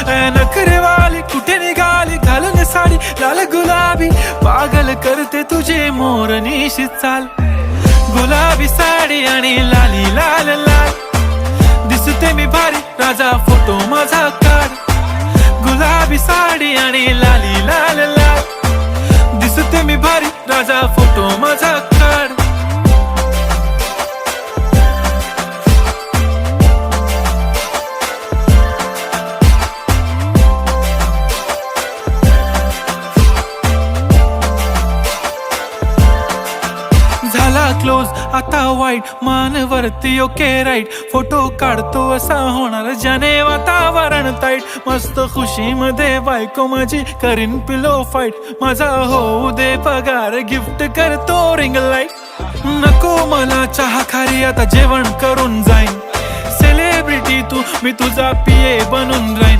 नखरेवाली कुठे निघाली घालून साडी लाल गुलाबी, पागल करते तुझे मोरनीशी चाल. गुलाबी साडी आणि लाली लाल लाल, दिसते मी भारी राजा फोटो माझा काढ. गुलाबी साडी आणि लाली लाल लाल, दिसते मी भारी राजा फोटो माझा काढ. झाला क्लोज आता वाईट, मानवरती ओके राईट. फोटो काढतो असा होणार ज्याने वातावरण ताईट. मस्त खुशी मध्ये बायको माझी करीन पिलो फाईट. माझा होऊ दे पगार गिफ्ट करतो रिंग लाईट. नको मला चहा खारी आता जेवण करून जाईन. सेलिब्रिटी तू मी तुझा पिये बनून राहीन.